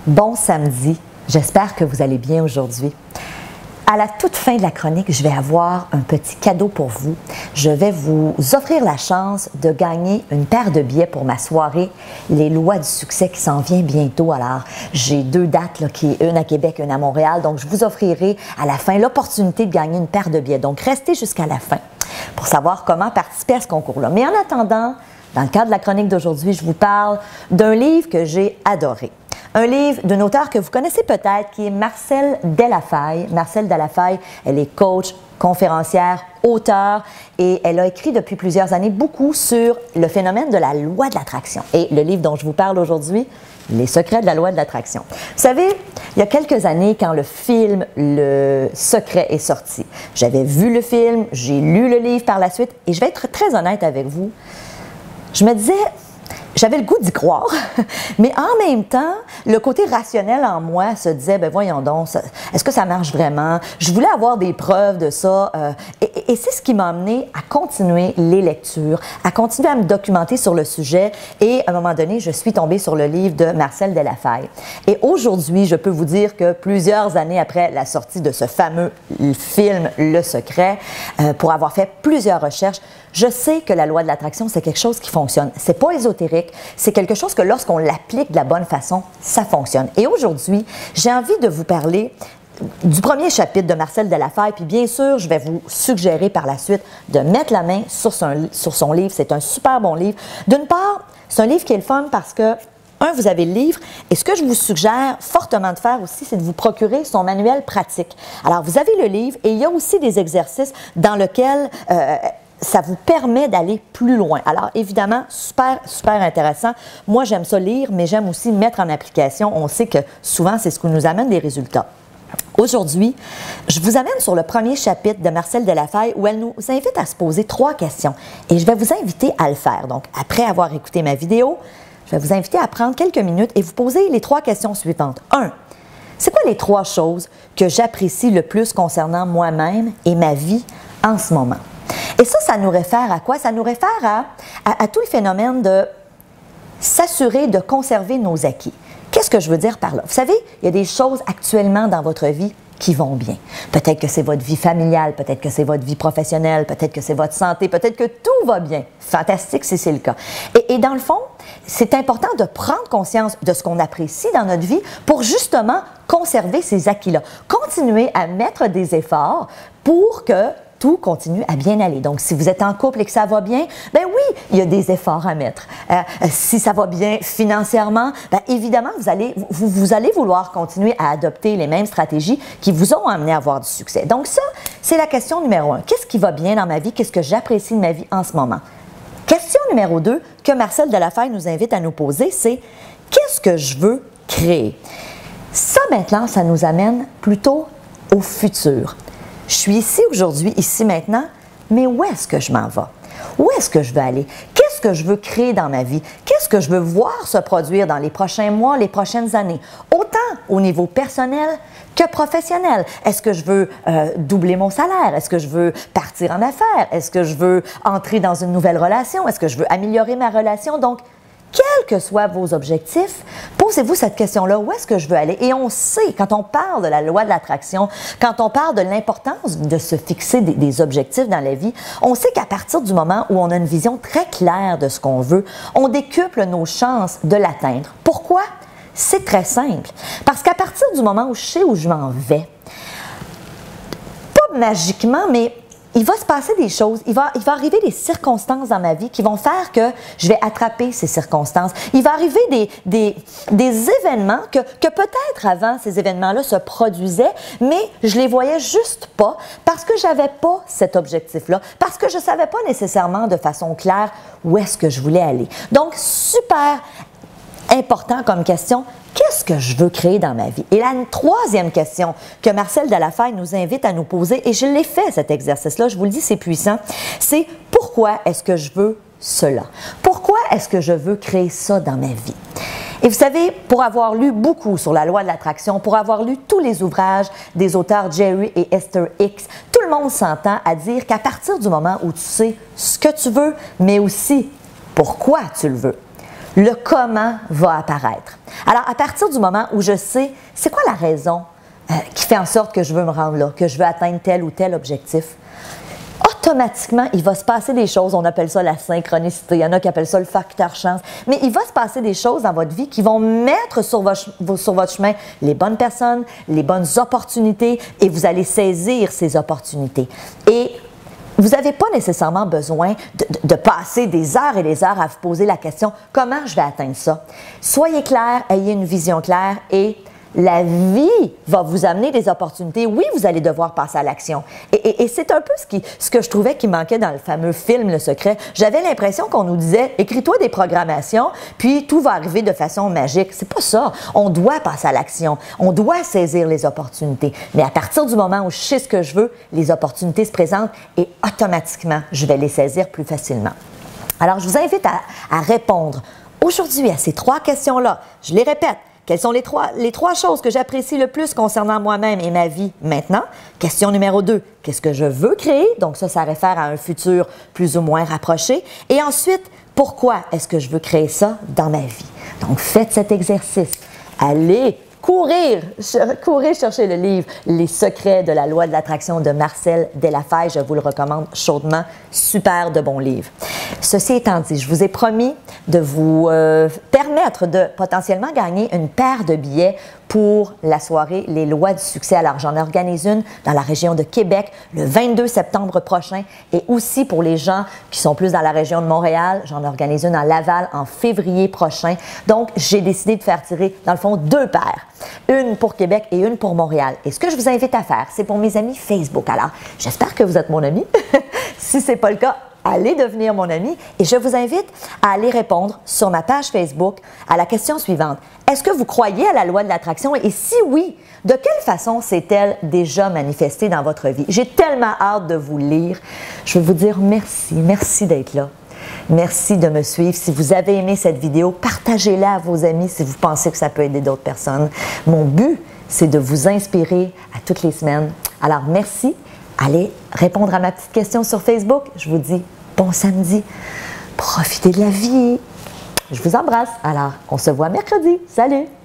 Bon samedi, j'espère que vous allez bien aujourd'hui. À la toute fin de la chronique, je vais avoir un petit cadeau pour vous. Je vais vous offrir la chance de gagner une paire de billets pour ma soirée Les Lois du succès qui s'en vient bientôt. Alors, j'ai 2 dates, une à Québec, une à Montréal. Donc, je vous offrirai à la fin l'opportunité de gagner une paire de billets. Donc, restez jusqu'à la fin pour savoir comment participer à ce concours-là. Mais en attendant, dans le cadre de la chronique d'aujourd'hui, je vous parle d'un livre que j'ai adoré. Un livre d'un auteur que vous connaissez peut-être, qui est Marcelle Delafaye. Marcelle Delafaye, elle est coach, conférencière, auteure, et elle a écrit depuis plusieurs années beaucoup sur le phénomène de la loi de l'attraction. Et le livre dont je vous parle aujourd'hui, Les secrets de la loi de l'attraction. Vous savez, il y a quelques années, quand le film Le Secret est sorti, j'avais vu le film, j'ai lu le livre par la suite, et je vais être très honnête avec vous, je me disais... J'avais le goût d'y croire, mais en même temps, le côté rationnel en moi se disait, ben voyons donc, est-ce que ça marche vraiment? Je voulais avoir des preuves de ça, et c'est ce qui m'a amené à continuer les lectures, à continuer à me documenter sur le sujet, et à un moment donné, je suis tombée sur le livre de Marcelle Delafaye. Et aujourd'hui, je peux vous dire que plusieurs années après la sortie de ce fameux film Le Secret, pour avoir fait plusieurs recherches, je sais que la loi de l'attraction, c'est quelque chose qui fonctionne. C'est pas ésotérique, c'est quelque chose que lorsqu'on l'applique de la bonne façon, ça fonctionne. Et aujourd'hui, j'ai envie de vous parler du premier chapitre de Marcelle Delafaye, puis bien sûr, je vais vous suggérer par la suite de mettre la main sur son livre. C'est un super bon livre. D'une part, c'est un livre qui est le fun parce que vous avez le livre, et ce que je vous suggère fortement de faire aussi, c'est de vous procurer son manuel pratique. Alors, vous avez le livre, et il y a aussi des exercices dans lesquels ça vous permet d'aller plus loin. Alors, évidemment, super intéressant. Moi, j'aime ça lire, mais j'aime aussi mettre en application. On sait que souvent, c'est ce qui nous amène des résultats. Aujourd'hui, je vous amène sur le premier chapitre de Marcelle Delafaye où elle nous invite à se poser 3 questions. Et je vais vous inviter à le faire. Donc, après avoir écouté ma vidéo, je vais vous inviter à prendre quelques minutes et vous poser les 3 questions suivantes. 1. C'est quoi les 3 choses que j'apprécie le plus concernant moi-même et ma vie en ce moment? Et ça nous réfère à quoi? Ça nous réfère à tout le phénomène de s'assurer de conserver nos acquis. Qu'est-ce que je veux dire par là? Vous savez, il y a des choses actuellement dans votre vie qui vont bien. Peut-être que c'est votre vie familiale, peut-être que c'est votre vie professionnelle, peut-être que c'est votre santé, peut-être que tout va bien. Fantastique si c'est le cas. Et dans le fond, c'est important de prendre conscience de ce qu'on apprécie dans notre vie pour justement conserver ces acquis-là. Continuer à mettre des efforts pour que tout continue à bien aller. Donc, si vous êtes en couple et que ça va bien, ben oui, il y a des efforts à mettre. Si ça va bien financièrement, ben évidemment, vous allez vouloir continuer à adopter les mêmes stratégies qui vous ont amené à avoir du succès. Donc ça, c'est la question numéro 1. Qu'est-ce qui va bien dans ma vie? Qu'est-ce que j'apprécie de ma vie en ce moment? Question numéro 2 que Marcelle Delafaye nous invite à nous poser, c'est qu'est-ce que je veux créer? Ça, maintenant, ça nous amène plutôt au futur. Je suis ici aujourd'hui, ici maintenant, mais où est-ce que je m'en vais? Où est-ce que je veux aller? Qu'est-ce que je veux créer dans ma vie? Qu'est-ce que je veux voir se produire dans les prochains mois, les prochaines années? Autant au niveau personnel que professionnel. Est-ce que je veux doubler mon salaire? Est-ce que je veux partir en affaires? Est-ce que je veux entrer dans une nouvelle relation? Est-ce que je veux améliorer ma relation? Donc, quels que soient vos objectifs, posez-vous cette question-là, où est-ce que je veux aller? Et on sait, quand on parle de la loi de l'attraction, quand on parle de l'importance de se fixer des objectifs dans la vie, on sait qu'à partir du moment où on a une vision très claire de ce qu'on veut, on décuple nos chances de l'atteindre. Pourquoi? C'est très simple. Parce qu'à partir du moment où je sais où je m'en vais, pas magiquement, mais il va se passer des choses, il va arriver des circonstances dans ma vie qui vont faire que je vais attraper ces circonstances. Il va arriver des événements que peut-être avant ces événements-là se produisaient, mais je les voyais juste pas parce que j'avais pas cet objectif-là, parce que je savais pas nécessairement de façon claire où est-ce que je voulais aller. Donc, super important comme question, qu'est-ce que je veux créer dans ma vie? Et la 3e question que Marcelle Delafaye nous invite à nous poser, et je l'ai fait cet exercice-là, je vous le dis, c'est puissant, c'est pourquoi est-ce que je veux cela? Pourquoi est-ce que je veux créer ça dans ma vie? Et vous savez, pour avoir lu beaucoup sur la loi de l'attraction, pour avoir lu tous les ouvrages des auteurs Jerry et Esther Hicks, tout le monde s'entend à dire qu'à partir du moment où tu sais ce que tu veux, mais aussi pourquoi tu le veux, le comment va apparaître. Alors, à partir du moment où je sais, c'est quoi la raison qui fait en sorte que je veux me rendre là, que je veux atteindre tel ou tel objectif, automatiquement, il va se passer des choses, on appelle ça la synchronicité, il y en a qui appellent ça le facteur chance, mais il va se passer des choses dans votre vie qui vont mettre sur votre chemin les bonnes personnes, les bonnes opportunités, et vous allez saisir ces opportunités. Et vous n'avez pas nécessairement besoin de passer des heures et des heures à vous poser la question « Comment je vais atteindre ça? » Soyez clair, ayez une vision claire et la vie va vous amener des opportunités. Oui, vous allez devoir passer à l'action. Et c'est un peu ce que je trouvais qui manquait dans le fameux film Le Secret. J'avais l'impression qu'on nous disait « Écris-toi des programmations, puis tout va arriver de façon magique. » C'est pas ça. On doit passer à l'action. On doit saisir les opportunités. Mais à partir du moment où je sais ce que je veux, les opportunités se présentent et automatiquement, je vais les saisir plus facilement. Alors, je vous invite à répondre aujourd'hui à ces 3 questions-là. Je les répète. Quelles sont les trois choses que j'apprécie le plus concernant moi-même et ma vie maintenant? Question numéro 2, qu'est-ce que je veux créer? Donc ça réfère à un futur plus ou moins rapproché. Et ensuite, pourquoi est-ce que je veux créer ça dans ma vie? Donc faites cet exercice. Allez courez chercher le livre « Les secrets de la loi de l'attraction » de Marcel Delafaye. Je vous le recommande chaudement. Super de bon livre. Ceci étant dit, je vous ai promis de vous permettre de potentiellement gagner une paire de billets pour la soirée Les Lois du succès. Alors, j'en organise une dans la région de Québec le 22 septembre prochain et aussi pour les gens qui sont plus dans la région de Montréal, j'en organise une à Laval en février prochain. Donc, j'ai décidé de faire tirer, dans le fond, 2 paires. Une pour Québec et une pour Montréal. Et ce que je vous invite à faire, c'est pour mes amis Facebook. Alors, j'espère que vous êtes mon ami. Si ce n'est pas le cas, allez devenir mon ami et je vous invite à aller répondre sur ma page Facebook à la question suivante. Est-ce que vous croyez à la loi de l'attraction et si oui, de quelle façon s'est-elle déjà manifestée dans votre vie? J'ai tellement hâte de vous lire. Je veux vous dire merci, merci d'être là. Merci de me suivre. Si vous avez aimé cette vidéo, partagez-la à vos amis si vous pensez que ça peut aider d'autres personnes. Mon but, c'est de vous inspirer à toutes les semaines. Alors, merci. Allez répondre à ma petite question sur Facebook. Je vous dis bon samedi. Profitez de la vie. Je vous embrasse. Alors, on se voit mercredi. Salut!